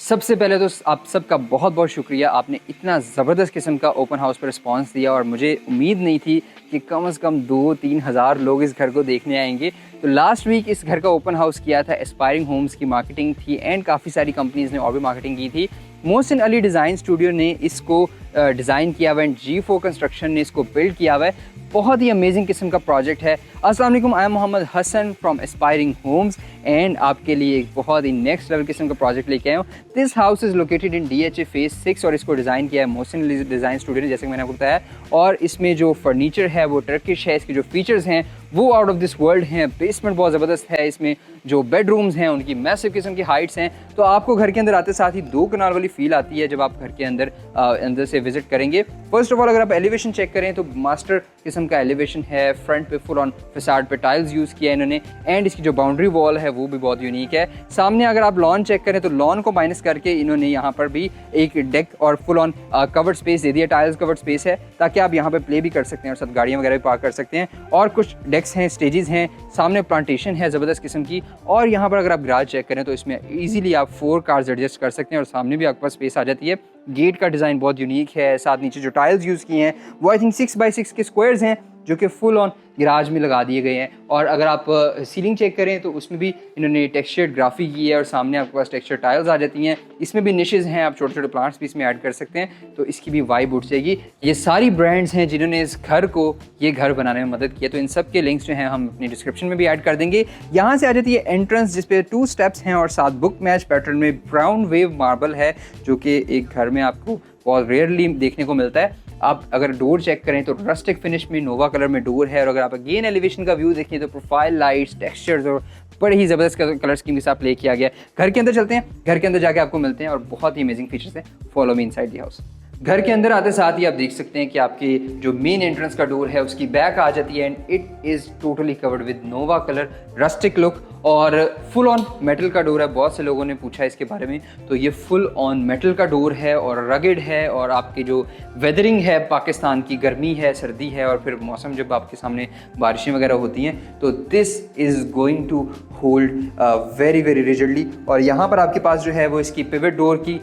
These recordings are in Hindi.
सबसे पहले तो आप सबका बहुत बहुत शुक्रिया, आपने इतना ज़बरदस्त किस्म का ओपन हाउस पर रिस्पांस दिया और मुझे उम्मीद नहीं थी कि कम से कम 2-3 हज़ार लोग इस घर को देखने आएंगे। तो लास्ट वीक इस घर का ओपन हाउस किया था, एस्पायरिंग होम्स की मार्केटिंग थी एंड काफ़ी सारी कंपनीज़ ने और भी मार्केटिंग की थी। मोहसिन अली डिज़ाइन स्टूडियो ने इसको डिज़ाइन किया हुआ है एंड G4 कंस्ट्रक्शन ने इसको बिल्ड किया हुआ है। बहुत ही अमेजिंग किस्म का प्रोजेक्ट है। अस्सलाम वालेकुम, I am Mohammad Hasan from Aspiring Homes and आपके लिए एक बहुत ही नेक्स्ट लेवल किस्म का प्रोजेक्ट लेके आया हूँ। This house is located in DHA phase 6 और इसको डिज़ाइन किया है मोहसिन अली डिज़ाइन स्टूडियो ने, जैसे कि मैंने आपको बताया। और इसमें जो फर्नीचर है वो टर्किश है, इसके जो फीचर्स हैं वो आउट ऑफ दिस वर्ल्ड हैं। बेसमेंट बहुत ज़बरदस्त है, इसमें जो बेडरूम्स हैं उनकी मैसिव किस्म की हाइट्स हैं। तो आपको घर के अंदर आते साथ ही 2 कनाल वाली फील आती है जब आप घर के अंदर से विजिट करेंगे। फर्स्ट ऑफ ऑल अगर आप एलिवेशन चेक करें तो मास्टर किस्म का एलिवेशन है। फ्रंट पे फुल ऑन फसाड पे टाइल्स यूज़ किया है इन्होंने एंड इसकी जो बाउंड्री वॉल है वो भी बहुत यूनिक है। सामने अगर आप लॉन चेक करें तो लॉन को माइनस करके इन्होंने यहाँ पर भी एक डेक और फुल ऑन कवर्ड स्पेस दे दिया। टाइल्स कवर्ड स्पेस है ताकि आप यहाँ पे प्ले भी कर सकते हैं और साथ गाड़ियाँ वगैरह भी पार्क कर सकते हैं। और कुछ डेक्स हैं, स्टेजेस हैं, सामने प्लांटेशन है ज़बरदस्त किस्म की। और यहाँ पर अगर आप गराज चेक करें तो इसमें ईजिली आप 4 कार्स एडजस्ट कर सकते हैं और सामने भी आपके पास स्पेस आ जाती है। गेट का डिज़ाइन बहुत यूनिक है। साथ नीचे जो टाइल्स यूज़ किए हैं वो आई थिंक 6x6 के स्क्वायर्स हैं जो कि फुल ऑन गराज में लगा दिए गए हैं। और अगर आप सीलिंग चेक करें तो उसमें भी इन्होंने टेक्सचर्ड ग्राफी की है और सामने आपके पास टेक्सचर टाइल्स आ जाती हैं। इसमें भी निशेज़ हैं, आप छोटे छोटे प्लांट्स भी इसमें ऐड कर सकते हैं तो इसकी भी वाइब उठ जाएगी। ये सारी ब्रांड्स हैं जिन्होंने इस घर को ये घर बनाने में मदद की है, तो इन सब के लिंक्स जो हैं हम अपनी डिस्क्रिप्शन में भी ऐड कर देंगे। यहाँ से आ जाती है एंट्रेंस जिस पे 2 स्टेप्स हैं और साथ बुक मैच पैटर्न में ब्राउन वेव मार्बल है जो कि एक घर में आपको बहुत रेयरली देखने को मिलता है। आप अगर डोर चेक करें तो रस्टिक फिनिश में नोवा कलर में डोर है। और अगर आप अगेन एलिवेशन का व्यू देखें तो प्रोफाइल लाइट्स, टेक्सचर्स और बड़े ही ज़बरदस्त कलर स्कीम के साथ प्ले किया गया है। घर के अंदर चलते हैं, घर के अंदर जाके आपको मिलते हैं और बहुत ही अमेजिंग फीचर्स हैं। Follow me inside the house. घर के अंदर आते साथ ही आप देख सकते हैं कि आपके जो मेन एंट्रेंस का डोर है उसकी बैक आ जाती है and it is totally covered with Nova colour rustic look और फुल ऑन मेटल का डोर है। बहुत से लोगों ने पूछा इसके बारे में, तो ये फुल ऑन मेटल का डोर है और रगेड है। और आपकी जो वेदरिंग है, पाकिस्तान की गर्मी है, सर्दी है और फिर मौसम जब आपके सामने बारिशें वगैरह होती हैं तो this is going to hold very very rigidly. और यहाँ पर आपके पास जो है वो इसकी पिवट डोर की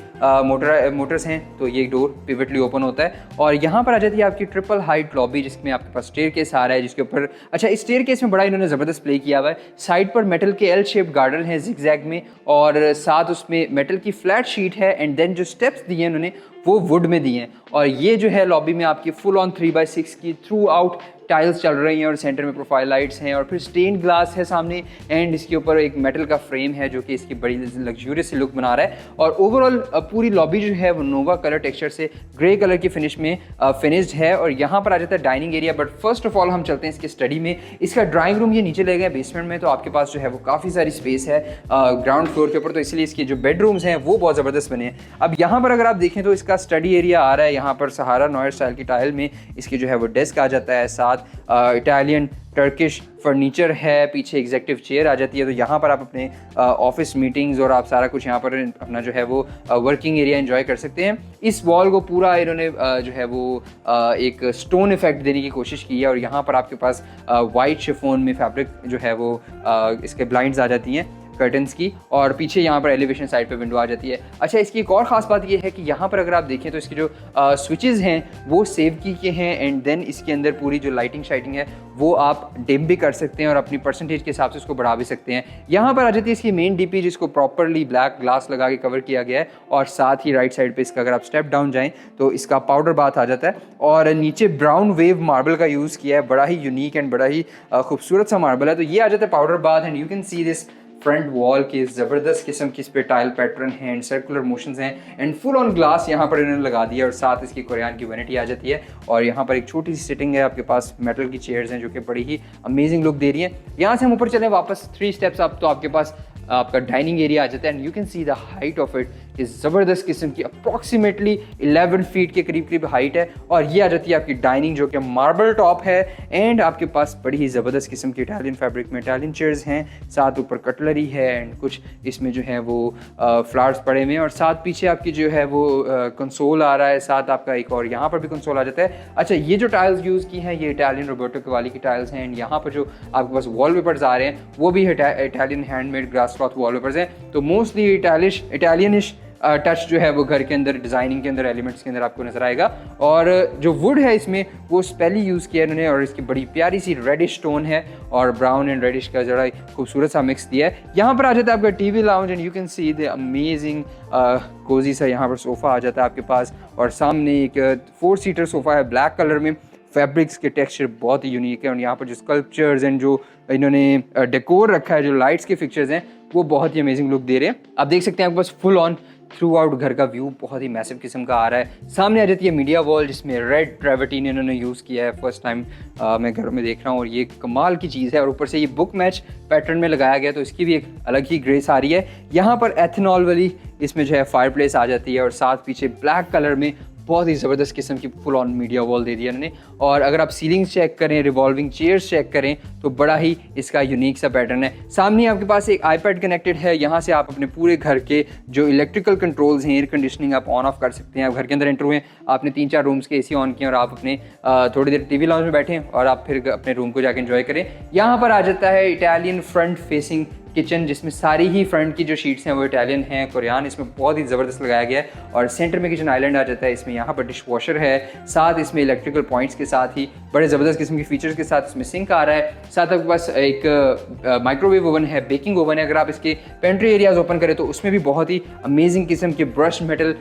मोटर्स हैं, तो ये डोर पिवटली ओपन होता है। और यहाँ पर आ जाती है आपकी ट्रिपल हाइट लॉबी जिसमें आपके पास स्टेयरकेस आ रहा है जिसके ऊपर अच्छा इस स्टेयरकेस में बड़ा इन्होंने ज़बरदस्त प्ले किया हुआ है। साइड पर मेटल के एल शेप गार्डर हैं जिगजैग में और साथ उसमें मेटल की फ्लैट शीट है एंड देन जो स्टेप्स दिए हैं उन्होंने वो वुड में दिए हैं। और ये जो है लॉबी में आपकी फुल ऑन 3x6 की थ्रू आउट टाइल्स चल रही हैं और सेंटर में प्रोफाइल लाइट्स हैं और फिर स्टेन ग्लास है सामने एंड इसके ऊपर एक मेटल का फ्रेम है जो कि इसकी बड़ी लग्जूरियस सी लुक बना रहा है। और ओवरऑल पूरी लॉबी जो है वो नोवा कलर टेक्सचर से ग्रे कलर की फिनिश में फिनिश्ड है। और यहाँ पर आ जाता है dining area. But first of all हम चलते हैं इसके स्टडी में। इसका ड्राइंग रूम ये नीचे ले गए बेसमेंट में, तो आपके पास जो है वो काफ़ी सारी स्पेस है ग्राउंड फ्लोर के ऊपर, तो इसलिए इसके जो बेडरूम्स हैं वो बहुत ज़बरदस्त बने हैं। अब यहाँ पर अगर आप देखें तो इसका स्टडी एरिया आ रहा है, यहाँ पर सहारा नॉयर स्टाइल की टाइल में इसकी जो है वो डेस्क आ जाता है, साथ इटालियन टर्किश फर्नीचर है, पीछे एग्जेक्टिव चेयर आ जाती है। तो यहाँ पर आप अपने ऑफिस मीटिंग्स और आप सारा कुछ यहाँ पर अपना जो है वो वर्किंग एरिया एंजॉय कर सकते हैं। इस वॉल को पूरा इन्होंने जो है वो एक स्टोन इफेक्ट देने की कोशिश की है और यहाँ पर आपके पास वाइट शिफॉन में फैब्रिक जो है वो इसके ब्लाइंड्स आ जाती हैं कर्टन्स की और पीछे यहाँ पर एलिवेशन साइड पे विंडो आ जाती है। अच्छा, इसकी एक और ख़ास बात ये है कि यहाँ पर अगर आप देखें तो इसके जो स्विचेस हैं वो सेव की के हैं एंड देन इसके अंदर पूरी जो लाइटिंग शाइटिंग है वो आप डिम भी कर सकते हैं और अपनी परसेंटेज के हिसाब से उसको बढ़ा भी सकते हैं। यहाँ पर आ जाती है इसकी मेन डीपी जिसको प्रॉपरली ब्लैक ग्लास लगा के कवर किया गया है और साथ ही राइट साइड पे इसका अगर आप स्टेप डाउन जाएँ तो इसका पाउडर बाथ आ जाता है और नीचे ब्राउन वेव मार्बल का यूज़ किया है। बड़ा ही यूनिक एंड बड़ा ही खूबसूरत सा मार्बल है। तो ये आ जाता है powder bath and you can see this front wall के ज़बरदस्त किस्म की इस पे टाइल पैटर्न है एंड सर्कुलर मोशंस हैं एंड फुल ऑन ग्लास यहाँ पर इन्होंने लगा दिया और साथ इसकी कोरियन की वैनिटी आ जाती है। और यहाँ पर एक छोटी सी सिटिंग है, आपके पास मेटल की चेयर्स हैं जो कि बड़ी ही अमेजिंग लुक दे रही हैं। यहाँ से हम ऊपर चलें वापस 3 स्टेप्स आप तो आपके पास आपका डाइनिंग एरिया आ जाता है and you can see the height of it is ज़बरदस्त किस्म की अप्रॉक्सीमेटली 11 फीट के करीब हाइट है। और ये आ जाती है आपकी डाइनिंग जो कि मार्बल टॉप है एंड आपके पास बड़ी ही ज़बरदस्त किस्म की इटालियन फैब्रिक में इटालियन चेयर्स हैं, साथ ऊपर कटलरी है एंड कुछ इसमें जो है वो फ्लावर्स पड़े हुए हैं और साथ पीछे आपकी जो है वो कंसोल आ रहा है, साथ आपका एक और यहाँ पर भी कंसोल आ जाता है। अच्छा, ये जो टाइल्स यूज़ की हैं ये इटालियन रोबर्टो कैवाली की टाइल्स हैं एंड यहाँ पर जो आपके पास वॉलपेपर्स आ रहे हैं वो भी Italian handmade grass cloth wallpapers हैं। तो मोस्टली इटालियनिश टच जो है वो घर के अंदर डिज़ाइनिंग के अंदर एलिमेंट्स के अंदर आपको नजर आएगा। और जो वुड है इसमें वो स्पेली यूज़ किया इन्होंने और इसकी बड़ी प्यारी सी रेडिश टोन है और ब्राउन एंड रेडिश का जरा खूबसूरत सा मिक्स दिया है। यहाँ पर आ जाता है आपका TV lounge and you can see the amazing cozy सा यहाँ पर सोफ़ा आ जाता है आपके पास। और सामने एक 4 सीटर सोफ़ा है ब्लैक कलर में। फैब्रिक्स के टेक्सचर बहुत ही यूनिक है और यहाँ पर जो स्कल्पचर्स एंड जो इन्होंने डेकोर रखा है, जो लाइट्स के फिक्चर्स हैं, वो बहुत ही अमेजिंग लुक दे रहे हैं। आप देख सकते हैं आपके पास फुल ऑन थ्रू आउट घर का व्यू बहुत ही मैसिव किस्म का आ रहा है। सामने आ जाती है मीडिया वॉल जिसमें रेड ट्रेवर्टीन इन्होंने यूज़ किया है। फर्स्ट टाइम मैं घर में देख रहा हूँ और ये कमाल की चीज़ है। और ऊपर से ये बुक मैच पैटर्न में लगाया गया तो इसकी भी एक अलग ही ग्रेस आ रही है। यहाँ पर एथेनॉल वाली इसमें जो है फायर प्लेस आ जाती है और साथ पीछे ब्लैक कलर में बहुत ही ज़बरदस्त किस्म की फुल ऑन मीडिया वॉल दे दिया उन्होंने। और अगर आप सीलिंग्स चेक करें, रिवॉल्विंग चेयर्स चेक करें तो बड़ा ही इसका यूनिक सा पैटर्न है। सामने आपके पास एक आईपैड कनेक्टेड है। यहाँ से आप अपने पूरे घर के जो इलेक्ट्रिकल कंट्रोल्स हैं, एयर कंडीशनिंग आप ऑन ऑफ कर सकते हैं। आप घर के अंदर एंटर हुए, आपने 3-4 रूम्स के एसी ऑन किए और आप अपने थोड़ी देर टीवी लाउंज में बैठें और आप फिर अपने रूम को जाकर एंजॉय करें। यहाँ पर आ जाता है इटालियन फ्रंट फेसिंग किचन जिसमें सारी ही फ्रंट की जो शीट्स हैं वो इटालियन हैं, कोरियन इसमें बहुत ही ज़बरदस्त लगाया गया है। और सेंटर में किचन आइलैंड आ जाता है। इसमें यहाँ पर डिश वॉशर है, साथ इसमें इलेक्ट्रिकल पॉइंट्स के साथ ही बड़े ज़बरदस्त किस्म के फीचर्स के साथ इसमें सिंक आ रहा है। साथ आपके पास एक माइक्रोवेव ओवन है, बेकिंग ओवन है। अगर आप इसके पेंट्री एरियाज ओपन करें तो उसमें भी बहुत ही अमेजिंग किस्म के ब्रश मेटल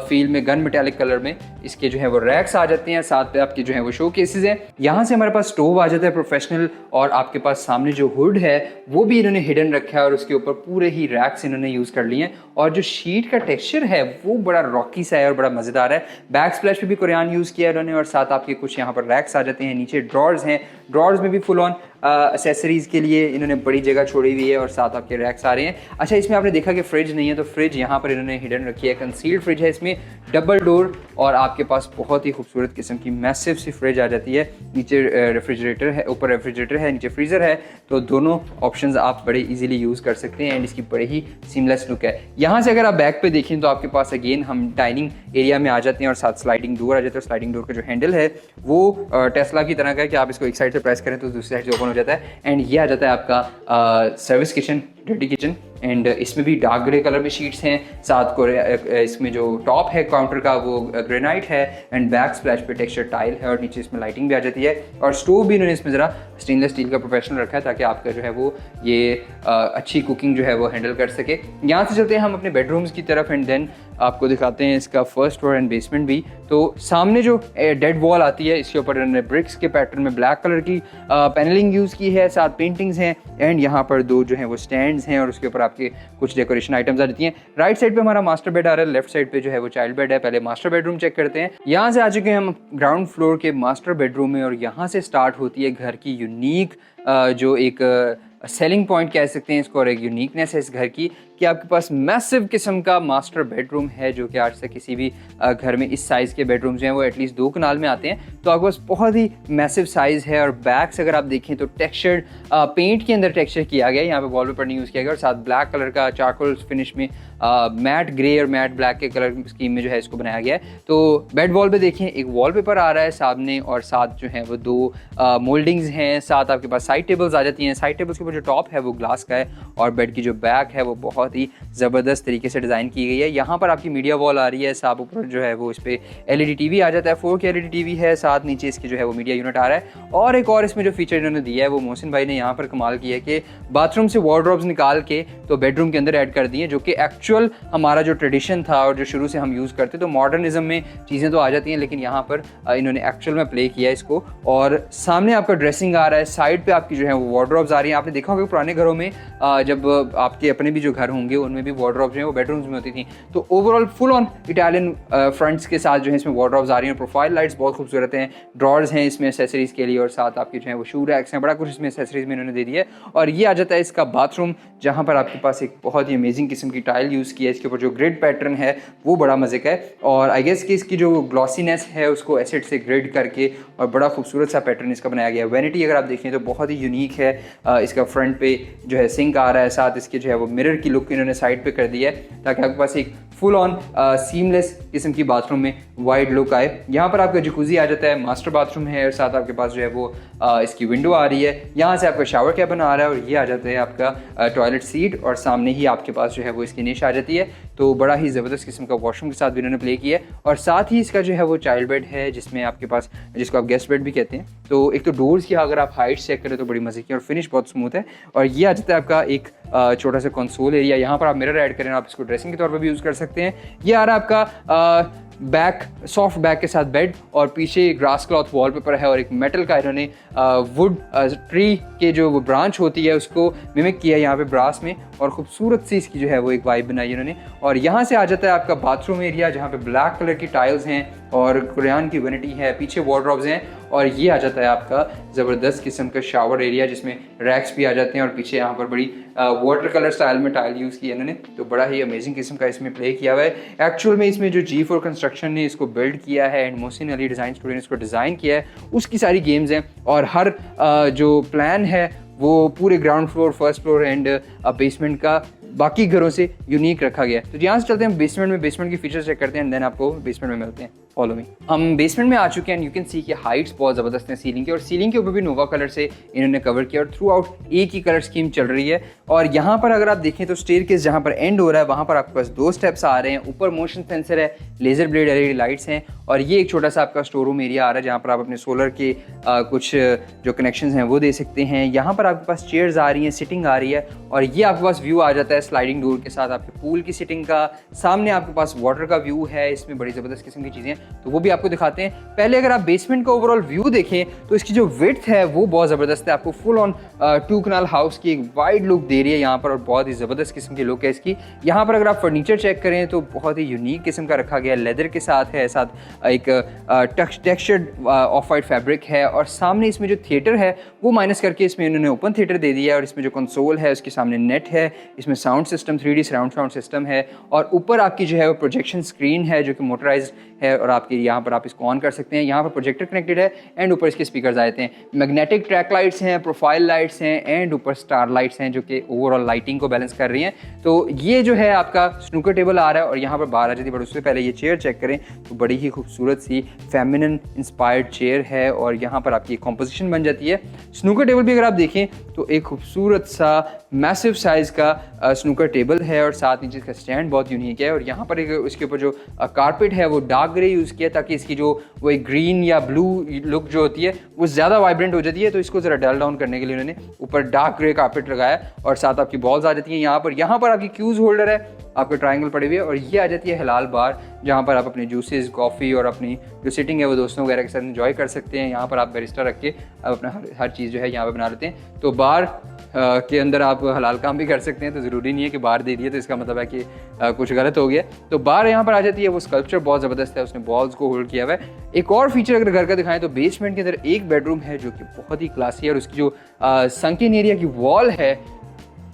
फील में गन मेटालिक कलर में इसके जो है वो रैक्स आ जाते हैं। साथ पे आपके जो है वो शो केसेस हैं। यहाँ से हमारे पास स्टोव आ जाता है प्रोफेशनल और आपके पास सामने जो हुड है वो भी इन्होंने हिडन रखा है और उसके ऊपर पूरे ही रैक्स इन्होंने यूज़ कर लिए हैं। और जो शीट का टेक्सचर है वो बड़ा रॉकी सा है और बड़ा मज़ेदार है। बैक स्प्लैश पे भी कोरियन यूज़ किया है इन्होंने। और साथ आपके कुछ यहाँ पर रैक्स आ जाते हैं, नीचे ड्रॉर्स हैं, ड्रॉर्स में भी फुल ऑन एसेसरीज़ के लिए इन्होंने बड़ी जगह छोड़ी हुई है और साथ आपके रैक्स आ रहे हैं। अच्छा, इसमें आपने देखा कि फ्रिज नहीं है तो फ्रिज यहाँ पर इन्होंने हिडन रखी है। कंसील्ड फ्रिज है इसमें, डबल डोर और आपके पास बहुत ही खूबसूरत किस्म की मैसिव सी फ्रिज आ जाती है। नीचे रेफ्रिजरेटर है, ऊपर रेफ्रिजरेटर है, नीचे फ्रीज़र है। तो दोनों ऑप्शंस आप बड़े इजीली यूज़ कर सकते हैं एंड इसकी बड़ी ही सीमलेस लुक है। यहाँ से अगर आप बैक पे देखें तो आपके पास अगेन हम डाइनिंग एरिया में आ जाते हैं और साथ स्लाइडिंग डोर आ जाता है। स्लाइडिंग डोर का जो हैंडल है वो टेस्ला की तरह का है कि आप इसको एक साइड से प्रेस करें तो दूसरी साइड से ओपन हो जाता है। एंड ये आ जाता है आपका service kitchen, dirty kitchen. And इसमें भी डार्क ग्रे कलर में शीट्स हैं। साथ को इसमें जो टॉप है काउंटर का वो ग्रेनाइट है एंड बैक स्प्लैश पे टेक्सचर टाइल है और नीचे इसमें लाइटिंग भी आ जाती है। और स्टोव भी इन्होंने इसमें ज़रा स्टेनलेस स्टील का प्रोफेशनल रखा है ताकि आपका जो है वो ये अच्छी कुकिंग जो है वो हैंडल कर सके। यहाँ से चलते हैं हम अपने बेडरूम्स की तरफ एंड देन आपको दिखाते हैं इसका फर्स्ट फ्लोर एंड बेसमेंट भी। तो सामने जो डेड वॉल आती है इसके ऊपर इन्होंने ब्रिक्स के पैटर्न में ब्लैक कलर की पैनलिंग यूज़ की है, साथ पेंटिंग्स हैं एंड यहाँ पर 2 जो हैं वो स्टैंड्स हैं और उसके ऊपर आपके कुछ डेकोरेशन आइटम्स आ जाती हैं। राइट साइड पे हमारा मास्टर बेड आ रहा है, लेफ्ट साइड पे जो है वो चाइल्ड बेड है। पहले मास्टर बेडरूम चेक करते हैं। यहाँ से आ चुके हैं हम ग्राउंड फ्लोर के मास्टर बेडरूम में और यहाँ से स्टार्ट होती है घर की यूनिक जो एक सेलिंग पॉइंट कह सकते हैं इसको और एक यूनिकनेस है इस घर की कि आपके पास मैसिव किस्म का मास्टर बेडरूम है जो कि आज से किसी भी घर में इस साइज़ के बेडरूम्स हैं वो एटलीस्ट 2 कनाल में आते हैं। तो आपके पास बहुत ही मैसिव साइज़ है और बैक्स अगर आप देखें तो टेक्सचर्ड पेंट के अंदर टेक्सचर किया गया है। यहाँ पे वॉलपेपर नहीं यूज़ किया गया और साथ ब्लैक कलर का चारकोल फिनिश में मैट ग्रे और मैट ब्लैक के कलर स्कीम में जो है इसको बनाया गया है। तो बेड वॉल पे देखें एक वॉलपेपर आ रहा है सामने और साथ जो है वो 2 मोल्डिंग्स हैं। साथ आपके पास साइड टेबल्स आ जाती हैं। साइड टेबल्स के ऊपर जो टॉप है वो ग्लास का है और बेड की जो बैक है वो बहुत ही ज़बरदस्त तरीके से डिज़ाइन की गई है। यहाँ पर आपकी मीडिया वॉल आ रही है, साथ ऊपर जो है वो इस पर LED टीवी आ जाता है, 4K LED टीवी है। साथ नीचे इसकी जो है वो मीडिया यूनिट आ रहा है। और एक और इसमें जो फीचर इन्होंने दिया है वो मोहसिन भाई ने यहाँ पर कमाल किया है कि बाथरूम से वार्डरोब्स निकाल के तो बेडरूम के अंदर ऐड कर दिए, जो कि एक्चुअल हमारा जो ट्रेडिशन था और जो शुरू से हम यूज़ करते तो मॉडर्निज्म में चीज़ें तो आ जाती हैं लेकिन यहाँ पर इन्होंने एक्चुअल में प्ले किया इसको। और सामने आपका ड्रेसिंग आ रहा है, साइड पे आपकी जो है वो वार्डरोब्स आ रही हैं। आपने देखा होगा पुराने घरों में जब आपके अपने भी जो घर होंगे उनमें भी वार्डरोब्स जो है वो बेडरूम्स में होती थी। तो overall full on Italian fronts के साथ जो है इसमें वार्डरोब्स आ रही हैं। प्रोफाइल लाइट्स बहुत खूबसूरत हैं, ड्रॉर्स हैं इसमें एसेसरीज़ के लिए और साथ आपके जो है वो शू रैक्स हैं, बड़ा कुछ इसमें एसेसरीज़ में इन्होंने दे दिया है। और ये आ जाता है इसका बाथरूम जहाँ पर आपके पास एक बहुत ही अमेजिंग किस्म की टाइल यूज़ की है। इसके ऊपर जो ग्रिड पैटर्न है वो बड़ा मज़े का है और आई गेस कि इसकी जो ग्लॉसीनेस है उसको एसिड से ग्रिड करके और बड़ा खूबसूरत सा पैटर्न इसका बनाया गया है। वैनिटी अगर आप देखें तो बहुत ही यूनिक है। इसका फ्रंट पे जो है सिंक आ रहा है, साथ इसके जो है वो मिरर की लुक इन्होंने साइड पे कर दी है ताकि आपके पास एक फुल ऑन सीमलेस किस्म की बाथरूम में वाइड लुक आए। यहाँ पर आपका जकूजी आ जाता है, मास्टर बाथरूम है और साथ आपके पास जो है वो इसकी विंडो आ रही है। यहाँ से आपका शावर कैबिन आ रहा है और ये आ जाता है आपका टॉयलेट सीट और सामने ही आपके पास जो है वो इसकी निश आ जाती है। तो बड़ा ही ज़बरदस्त किस्म का वॉशरूम के साथ भी इन्होंने प्ले किया है और साथ ही इसका जो है वो चाइल्ड बेड है जिसमें आपके पास, जिसको आप गेस्ट बेड भी कहते हैं। तो एक तो डोर्स की अगर आप हाइट चेक करें तो बड़ी मज़े की और फिनिश बहुत स्मूथ है। और ये आ जाता है आपका एक छोटा सा कंसोल एरिया। यहाँ पर आप मिरर ऐड करें, आप इसको ड्रेसिंग के तौर पर भी यूज़ कर सकते हैं। ये आ रहा है आपका बैक, सॉफ्ट बैक के साथ बेड और पीछे ग्रास क्लॉथ वॉलपेपर है और एक मेटल का इन्होंने वुड ट्री के जो वो ब्रांच होती है उसको मिमिक किया है यहाँ पे ब्रास में और खूबसूरत सी इसकी जो है वो एक वाइब बनाई इन्होंने। और यहाँ से आ जाता है आपका बाथरूम एरिया जहाँ पे ब्लैक कलर की टाइल्स हैं और कुरान की वैनिटी है, पीछे वार्डरोब्स हैं और ये आ जाता है आपका ज़बरदस्त किस्म का शावर एरिया जिसमें रैक्स भी आ जाते हैं और पीछे यहाँ पर बड़ी वाटर कलर स्टाइल में टाइल यूज़ की है इन्होंने। तो बड़ा ही अमेजिंग किस्म का इसमें प्ले किया हुआ है। एक्चुअल में इसमें जो G4 कंस्ट्रक्शन ने इसको बिल्ड किया है and Mohsin Ali design studio ने इसको डिज़ाइन किया है, उसकी सारी गेम्स हैं और हर जो प्लान है वो पूरे ground floor, first floor and basement का बाकी घरों से यूनिक रखा गया है। तो यहाँ से चलते हैं बेसमेंट में, बेसमेंट की फीचर्स चेक करते हैं एंड देन आपको बेसमेंट में मिलते हैं। Follow me. हम बेसमेंट में आ चुके हैं एंड यू कैन सी कि हाइट्स बहुत ज़बरदस्त हैं सीलिंग के और सीलिंग के ऊपर भी नोवा कलर से इन्होंने कवर किया और थ्रू आउट एक ही कलर स्कीम चल रही है। और यहाँ पर अगर आप देखें तो स्टेयरकेस जहाँ पर एंड हो रहा है वहाँ पर आपके पास 2 स्टेप्स आ रहे हैं, ऊपर मोशन सेंसर है, लेज़र ब्लेड LED लाइट्स हैं और ये एक छोटा सा आपका स्टोर रूम एरिया आ रहा है जहाँ पर आप अपने सोलर के कुछ जो कनेक्शंस हैं वो दे सकते हैं। यहाँ पर आपके पास चेयर्स आ रही हैं, सिटिंग आ रही है और ये आपके पास व्यू आ जाता है स्लाइडिंग डोर के साथ आपके पूल की सिटिंग का। सामने आपके पास वाटर का व्यू है, इसमें बड़ी ज़बरदस्त किस्म की चीज़ें तो वो भी आपको दिखाते हैं। पहले अगर आप बेसमेंट का ओवरऑल व्यू देखें तो इसकी जो विड्थ है वो बहुत ज़बरदस्त है, आपको फुल ऑन 2 कनाल हाउस की एक वाइड लुक दे रही है यहाँ पर और बहुत ही ज़बरदस्त किस्म की लुक है इसकी। यहाँ पर अगर आप फर्नीचर चेक करें तो बहुत ही यूनिक किस्म का रखा गया है, लेदर के साथ है, साथ एक टेक्सचर्ड ऑफ वाइट फैब्रिक है और सामने इसमें जो थिएटर है वो माइनस करके इसमें इन्होंने ओपन थिएटर दे दिया है और इसमें जो कंसोल है उसके सामने नेट है, इसमें sound system 3D surround sound system है और ऊपर आपकी जो है वो प्रोजेक्शन स्क्रीन है जो कि मोटराइज्ड है और आपके यहाँ पर आप इसको ऑन कर सकते हैं। यहाँ पर प्रोजेक्टर कनेक्टेड है एंड ऊपर इसके स्पीकर्स आते हैं, मैग्नेटिक ट्रैक लाइट्स हैं, प्रोफाइल लाइट्स हैं एंड ऊपर स्टार लाइट्स हैं जो कि ओवरऑल लाइटिंग को बैलेंस कर रही हैं। तो ये जो है आपका स्नूकर टेबल आ रहा है और यहाँ पर बाहर आ जाती है, बट उससे पहले ये चेयर चेक करें तो बड़ी ही खूबसूरत सी फेमिनिन इंस्पायर्ड चेयर है और यहाँ पर आपकी कॉम्पोजिशन बन जाती है। स्नूकर टेबल भी अगर आप देखें तो एक खूबसूरत सा मैसिव साइज़ का स्नूकर टेबल है और साथ नीचे इसका स्टैंड बहुत यूनिक है और यहाँ पर इसके ऊपर जो कारपेट है वो डार्क ग्रे यूज़ किया ताकि इसकी जो वो एक ग्रीन या ब्लू लुक जो होती है वो ज़्यादा वाइब्रेंट हो जाती है। तो इसको ज़रा डल डाउन करने के लिए उन्होंने ऊपर डार्क ग्रे कारपेट लगाया और साथ आपकी बॉल्स आ जाती हैं यहाँ पर आपकी क्यूज़ होल्डर है, आपके ट्रायंगल पड़े हुए हैं और ये आ जाती है हिलाल बार जहाँ पर आप अपने जूसेस, कॉफ़ी और अपनी जो सिटिंग है वो दोस्तों वगैरह के साथ एंजॉय कर सकते हैं। यहाँ पर आप बैरिस्टा रख के आप अपना हर चीज़ जो है यहाँ पर बना लेते हैं। तो बार के अंदर आप हलाल काम भी कर सकते हैं, तो ज़रूरी नहीं है कि बार दे दिए तो इसका मतलब है कि कुछ गलत हो गया। तो बार यहाँ पर आ जाती है, वो स्कल्पचर बहुत ज़बरदस्त है, उसने बॉल्स को होल्ड किया हुआ है। एक और फीचर अगर घर का दिखाएं तो बेसमेंट के अंदर एक बेडरूम है जो कि बहुत ही क्लासी है और उसकी जो संकिन एरिया की वॉल है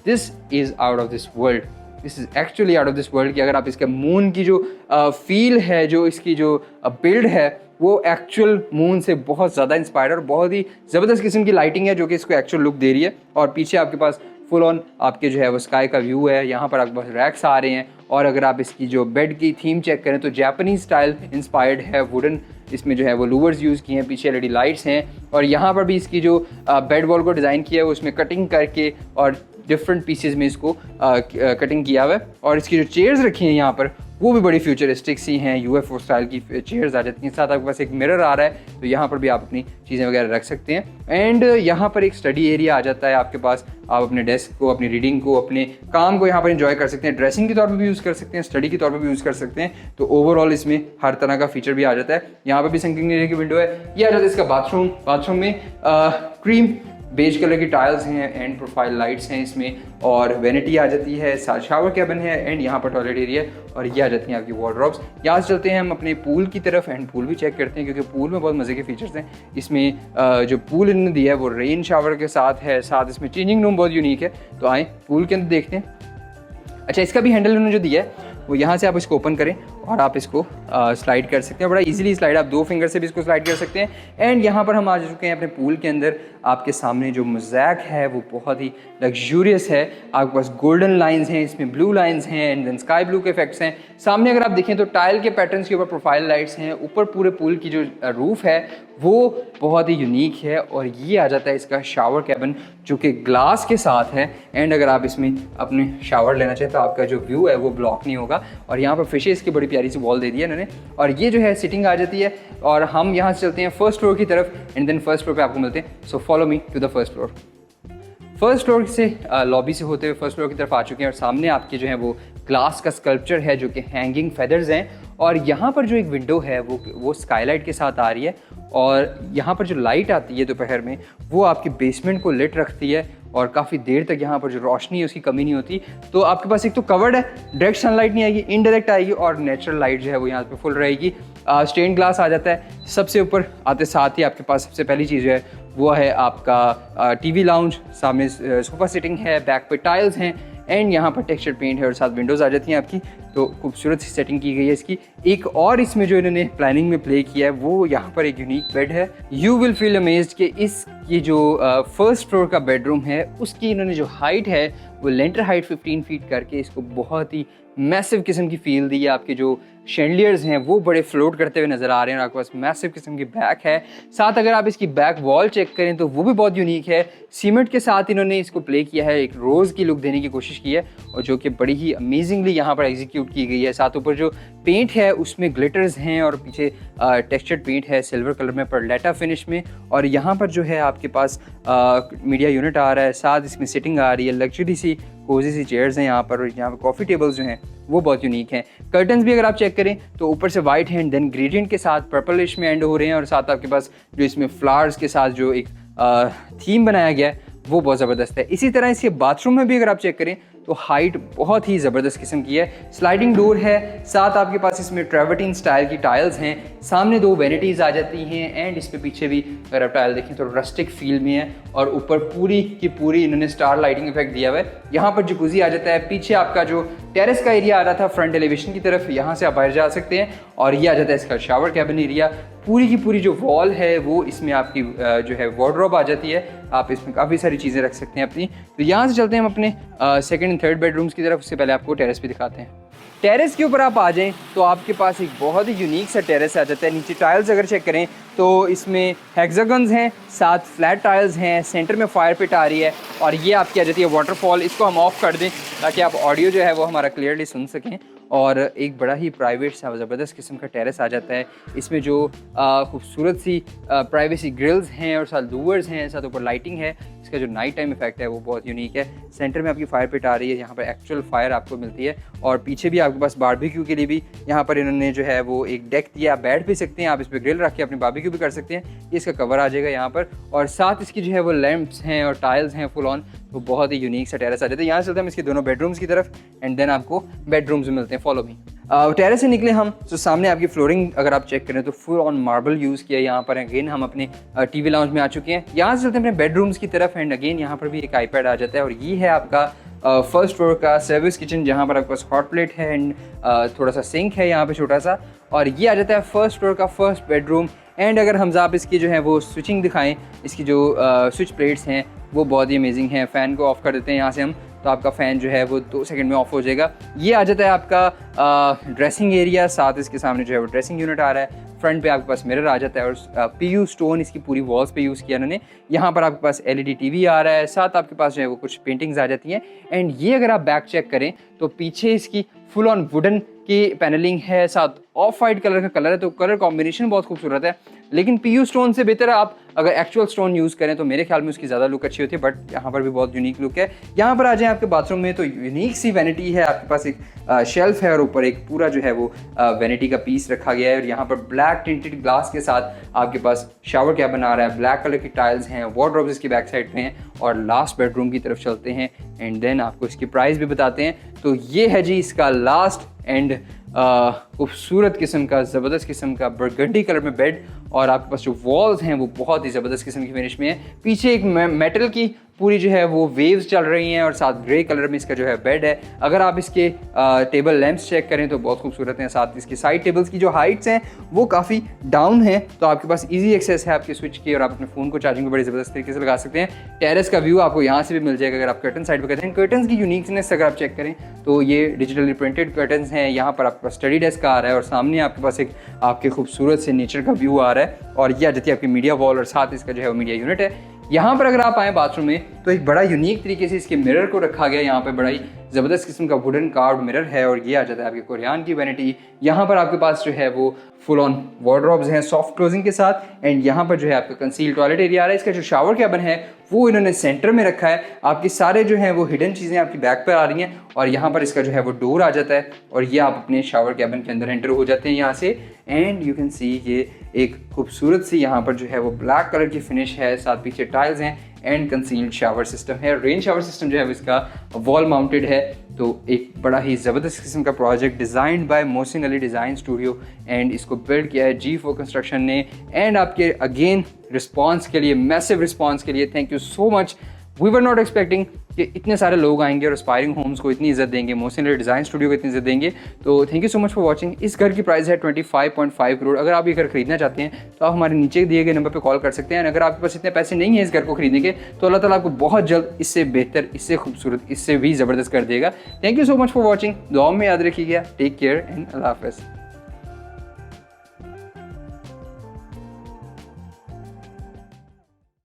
this is out of this world, this is actually out of this world. कि अगर आप इसके मून की जो फील है, जो इसकी जो बिल्ड है वो एक्चुअल मून से बहुत ज़्यादा इंस्पायर्ड और बहुत ही ज़बरदस्त किस्म की लाइटिंग है जो कि इसको एक्चुअल लुक दे रही है। और पीछे आपके पास फुल ऑन आपके जो है वो स्काई का व्यू है, यहाँ पर आपके पास रैक्स आ रहे हैं और अगर आप इसकी जो बेड की थीम चेक करें तो जापानीज स्टाइल इंस्पायर्ड है, वुडन इसमें जो है वो लूवर्स यूज़ किए हैं, पीछे LED लाइट्स हैं और यहाँ पर भी इसकी जो बेड वॉल को डिज़ाइन किया है वो उसमें कटिंग करके और डिफरेंट पीसेज में इसको कटिंग किया हुआ है। और इसकी जो चेयर्स रखी हैं यहाँ पर वो भी बड़ी फ्यूचरिस्टिक सी हैं, UFO स्टाइल की चेयर्स आ जाती हैं। साथ आपके पास एक मिरर आ रहा है तो यहाँ पर भी आप अपनी चीज़ें वगैरह रख सकते हैं। एंड यहाँ पर एक स्टडी एरिया आ जाता है आपके पास, आप अपने डेस्क को, अपनी रीडिंग को, अपने काम को यहाँ पर एंजॉय कर सकते हैं, ड्रेसिंग के तौर पर भी यूज़ कर सकते हैं, स्टडी के तौर पर भी यूज़ कर सकते हैं। तो ओवरऑल इसमें हर तरह का फीचर भी आ जाता है। यहाँ पर भी सिंकिंग एरिया की विंडो है। ये आ जाता है इसका बाथरूम में क्रीम बेज कलर की टाइल्स हैं एंड प्रोफाइल लाइट्स हैं इसमें और वैनिटी आ जाती है, साथ शावर कैबिन है एंड यहाँ पर टॉयलेट एरिया और ये आ जाती हैं आपकी वार्डरोब्स। यहाँ से चलते हैं हम अपने पूल की तरफ एंड पूल भी चेक करते हैं क्योंकि पूल में बहुत मज़े के फीचर्स हैं। इसमें जो पूल इन्होंने दिया है वो रेन शावर के साथ है, साथ इसमें चेंजिंग रूम बहुत यूनिक है। तो आए पूल के अंदर देखते हैं। अच्छा, इसका भी हैंडल उन्होंने जो दिया है वो यहाँ से आप इसको ओपन करें और आप इसको स्लाइड कर सकते हैं। बड़ा इजीली स्लाइड, आप 2 फिंगर से भी इसको स्लाइड कर सकते हैं। एंड यहाँ पर हम आ चुके हैं अपने पूल के अंदर। आपके सामने जो मोज़ैक है वो बहुत ही लग्जूरियस है। आपके पास गोल्डन लाइंस हैं, इसमें ब्लू लाइंस हैं एंड देन स्काई ब्लू के इफेक्ट्स हैं। सामने अगर आप देखें तो टाइल के पैटर्न्स के ऊपर प्रोफाइल लाइट्स हैं। ऊपर पूरे पूल की जो रूफ है वो बहुत ही यूनिक है। और ये आ जाता है इसका शावर कैबिन जो कि ग्लास के साथ है। एंड अगर आप इसमें अपने शावर लेना चाहें तो आपका जो व्यू है वो ब्लॉक नहीं होगा। और यहाँ पर फिशेस की बड़ी प्यारी सी वॉल दे दी है इन्होंने। और ये जो है सिटिंग आ जाती है। और हम यहाँ से चलते हैं फर्स्ट फ्लोर की तरफ एंड देन फर्स्ट फ्लोर पे आपको मिलते हैं। So follow me to the first floor. First floor से लॉबी से होते हुए फर्स्ट फ्लोर की तरफ आ चुके हैं और सामने आपके जो है वो ग्लास का स्कल्पचर है जो कि हैंगिंग फेदर्स हैं। और यहाँ पर जो एक विंडो है वो स्काईलाइट के साथ आ रही है। और यहाँ पर जो लाइट आती है दोपहर में वो आपके बेसमेंट को लिट रखती है और काफ़ी देर तक यहाँ पर जो रोशनी है उसकी कमी नहीं होती। तो आपके पास एक तो कवर्ड है, डायरेक्ट सनलाइट नहीं आएगी, इनडायरेक्ट आएगी और नेचुरल लाइट जो है वो यहाँ पे फुल रहेगी। स्टेन ग्लास आ जाता है। सबसे ऊपर आते साथ ही आपके पास सबसे पहली चीज़ है वो है आपका टीवी लाउंज। सामने सोफा सिटिंग है, बैक पे टाइल्स हैं एंड यहाँ पर टेक्सचर पेंट है और साथ विंडोज़ आ जाती हैं आपकी। तो खूबसूरत सी सेटिंग की गई है इसकी। एक और इसमें जो इन्होंने प्लानिंग में प्ले किया है वो यहाँ पर एक यूनिक बेड है। यू विल फील अमेज्ड कि ये जो फर्स्ट फ्लोर का बेडरूम है उसकी इन्होंने जो हाइट है वो लेंटर हाइट 15 फीट करके इसको बहुत ही मैसिव किस्म की फील दी है। आपके जो शैंडलियर्स हैं वो बड़े फ्लोट करते हुए नज़र आ रहे हैं और आपके पास मैसिव किस्म की बैक है। साथ अगर आप इसकी बैक वॉल चेक करें तो वो भी बहुत यूनिक है। सीमेंट के साथ इन्होंने इसको प्ले किया है, एक रोज़ की लुक देने की कोशिश की है और जो कि बड़ी ही अमेजिंगली यहाँ पर एग्जीक्यूट की गई है। साथ ऊपर जो पेंट है उसमें ग्लिटर्स हैं और पीछे टेक्सचर्ड पेंट है सिल्वर कलर में परलेटा फिनिश में। और यहाँ पर जो है आपके पास मीडिया यूनिट आ रहा है, साथ इसमें सिटिंग आ रही है, लग्जरी सी कोजी सी चेयर्स हैं यहाँ पर। और यहाँ पर कॉफ़ी टेबल्स जो हैं वो बहुत यूनिक हैं। कर्टन्स भी अगर आप चेक करें तो ऊपर से वाइट हैं देन ग्रेडियंट के साथ पर्पलिश में एंड हो रहे हैं। और साथ आपके पास जो इसमें फ्लावर्स के साथ जो एक थीम बनाया गया है वो बहुत ज़बरदस्त है। इसी तरह इसके बाथरूम में भी अगर आप चेक करें तो हाइट बहुत ही ज़बरदस्त किस्म की है। स्लाइडिंग डोर है, साथ आपके पास इसमें ट्रेवर्टीन स्टाइल की टाइल्स हैं। सामने 2 वैनिटीज़ आ जाती हैं एंड इस पे पीछे भी अगर आप टाइल देखें तो रस्टिक फील में है। और ऊपर पूरी की पूरी इन्होंने स्टार लाइटिंग इफेक्ट दिया हुआ है। यहाँ पर जकूज़ी आ जाता है। पीछे आपका जो टेरेस का एरिया आ रहा था फ्रंट एलिवेशन की तरफ, यहाँ से आप बाहर जा सकते हैं। और ये आ जाता है इसका शावर कैबिन एरिया। पूरी की पूरी जो वॉल है वो इसमें आपकी जो है वार्डरोब आ जाती है। आप इसमें काफ़ी सारी चीज़ें रख सकते हैं अपनी। तो यहाँ से चलते हैं हम अपने सेकंड एंड थर्ड बेडरूम्स की तरफ। उससे पहले आपको टेरेस भी दिखाते हैं। टेरेस के ऊपर आप आ जाएं तो आपके पास एक बहुत ही यूनिक सा टेरेस आ जाता है। नीचे टाइल्स अगर चेक करें तो इसमें हेक्सागन्स हैं, साथ फ्लैट टाइल्स हैं, सेंटर में फायर पिट आ रही है और ये आपकी आ जाती है वाटरफॉल। इसको हम ऑफ कर दें ताकि आप ऑडियो जो है वो हमारा क्लियरली सुन सकें। और एक बड़ा ही प्राइवेट सा ज़बरदस्त किस्म का टेरेस आ जाता है। इसमें जो खूबसूरत सी प्राइवेसी ग्रिल्स हैं और साथ लूवर्स हैं, साथ ऊपर लाइटिंग है। इसका जो नाइट टाइम इफेक्ट है वो बहुत यूनिक है। सेंटर में आपकी फायर पिट आ रही है, यहाँ पर एक्चुअल फायर आपको मिलती है। और पीछे भी आपके पास बारबेक्यू के लिए भी यहाँ पर इन्होंने जो है वो एक डेक दिया, आप बैठ भी सकते हैं, आप इस पर ग्रिल रख के अपने बारबेक्यू भी कर सकते हैं। ये इसका कवर आ जाएगा यहाँ पर। और साथ इसकी जो है वो लैंप्स हैं और टाइल्स हैं फुल ऑन। तो बहुत ही यूनिक सा टेरेस आ जाता है। यहाँ से चलते हैं हम इसके दोनों बेडरूम्स की तरफ एंड देन आपको बेडरूम्स में मिलते हैं। Follow me. टेरेस से निकले हम तो सामने आपकी फ्लोरिंग अगर आप चेक करें तो फुल ऑन मार्बल यूज़ किया है। यहाँ पर अगेन हम अपने टीवी लाउंज में आ चुके हैं। यहाँ से चलते हैं अपने बेडरूम्स की तरफ एंड अगेन यहाँ पर भी एक आईपैड आ जाता है। और ये है आपका फर्स्ट फ्लोर का सर्विस किचन, जहाँ पर आपके पास हॉट प्लेट है एंड थोड़ा सा सिंक है यहाँ पे छोटा सा। और ये आ जाता है फर्स्ट फ्लोर का फर्स्ट बेडरूम। एंड अगर हम आप इसकी जो है वो स्विचिंग दिखाएं, इसकी जो स्विच प्लेट्स हैं वो बहुत ही अमेजिंग है। फ़ैन को ऑफ कर देते हैं यहाँ से हम तो आपका फ़ैन जो है वो 2 सेकंड में ऑफ हो जाएगा। ये आ जाता है आपका ड्रेसिंग एरिया, साथ इसके सामने जो है वो ड्रेसिंग यूनिट आ रहा है। फ्रंट पे आपके पास मिरर आ जाता है और पीयू स्टोन इसकी पूरी वॉल्स पे यूज़ किया उन्होंने। यहाँ पर आपके पास LED टीवी आ रहा है, साथ आपके पास जो है वो कुछ पेंटिंग्स आ जाती हैं। एंड ये अगर आप बैक चेक करें तो पीछे इसकी फुल ऑन वुडन की पैनलिंग है, साथ ऑफ वाइट कलर का कलर है। तो कलर कॉम्बिनेशन बहुत खूबसूरत है। लेकिन पीयू स्टोन से बेहतर आप अगर एक्चुअल स्टोन यूज़ करें तो मेरे ख्याल में उसकी ज़्यादा लुक अच्छी होती है। बट यहाँ पर भी बहुत यूनिक लुक है। यहाँ पर आ जाए आपके बाथरूम में तो यूनिक सी वैनिटी है। आपके पास एक शेल्फ है और ऊपर एक पूरा जो है वो वैनिटी का पीस रखा गया है। और यहाँ पर ब्लैक टिंटेड ग्लास के साथ आपके पास शावर कैबिन आ रहा है। ब्लैक कलर की टाइल्स हैं, वार्डरोब्स इसकी बैक साइड में हैं। और लास्ट बेडरूम की तरफ चलते हैं एंड देन आपको इसकी प्राइस भी बताते हैं। तो ये है जी इसका लास्ट एंड खूबसूरत किस्म का ज़बरदस्त किस्म का बरगंडी कलर में बेड। और आपके पास जो वॉल्स हैं वो बहुत ही ज़बरदस्त किस्म की फिनिश में है। पीछे एक मेटल की पूरी जो है वो वेव्स चल रही हैं और साथ ग्रे कलर में इसका जो है बेड है। अगर आप इसके टेबल लैंप्स चेक करें तो बहुत खूबसूरत हैं। साथ इसकी साइड टेबल्स की जो हाइट्स हैं वो काफ़ी डाउन है, तो आपके पास इजी एक्सेस है आपके स्विच की और आप अपने फ़ोन को चार्जिंग में बड़ी ज़बरदस्त तरीके से लगा सकते हैं। टेरेस का व्यू आपको यहाँ से भी मिल जाएगा अगर आप कर्टन साइड पर कहते हैं। कर्टन्स की यूनिकनेस अगर आप चेक करें तो ये डिजिटली प्रिंटेड कर्टन्स हैं। यहाँ पर आपके पास स्टडी डेस्क आ रहा है और सामने आपके पास एक आपके खूबसूरत से नेचर का व्यू आ रहा है और ये आ जाती है आपकी मीडिया वॉल और साथ इसका जो है वो मीडिया यूनिट है। यहाँ पर अगर आप आए बाथरूम में तो एक बड़ा यूनिक तरीके से इसके मिरर को रखा गया। यहाँ पे बड़ा ही ज़बरदस्त किस्म का वुडन कार्व्ड मिरर है और ये आ जाता है आपके कोरियन की वैनिटी। यहाँ पर आपके पास जो है वो फुल ऑन वार्डरोब्स हैं सॉफ्ट क्लोजिंग के साथ। एंड यहाँ पर जो है आपका कंसील टॉयलेट एरिया आ रहा है। इसका जो शावर कैबिन है वो इन्होंने सेंटर में रखा है। आपकी सारे जो हैं वो हिडन चीज़ें आपकी बैक पर आ रही हैं और यहाँ पर इसका जो है वो डोर आ जाता है और ये आप अपने शावर कैबिन के अंदर एंटर हो जाते हैं यहाँ से। एंड यू कैन सी ये एक खूबसूरत सी यहाँ पर जो है वो ब्लैक कलर की फिनिश है, साथ पीछे टाइल्स हैं एंड कंसील्ड शावर सिस्टम है। रेन शावर सिस्टम जो है इसका वॉल माउंटेड है। तो एक बड़ा ही ज़बरदस्त किस्म का project designed by Mohsin Ali design studio and इसको बिल्ड किया है G4 कंस्ट्रक्शन ने। एंड आपके अगेन रिस्पांस के लिए, मैसिव रिस्पांस के लिए thank you so much. We were not expecting कि इतने सारे लोग आएंगे और एस्पायरिंग होम्स को इतनी इज्जत देंगे, मोहसिन अली डिज़ाइन स्टूडियो को इतनी इज्जत देंगे। तो thank you so much for watching. इस घर की प्राइस है 25.5 करोड़। अगर आप ये घर खरीदना चाहते हैं तो आप हमारे नीचे दिए गए नंबर पे कॉल कर सकते हैं। अगर आपके पास इतने पैसे नहीं हैं इस घर को खरीदने के तो अल्लाह ताला आपको बहुत जल्द इससे बेहतर, इससे खूबसूरत, इससे भी ज़बरदस्त कर देगा। Thank you so much for watching. दुआ में याद रखिएगा। टेक केयर एंड अल्लाह हाफ़िज़।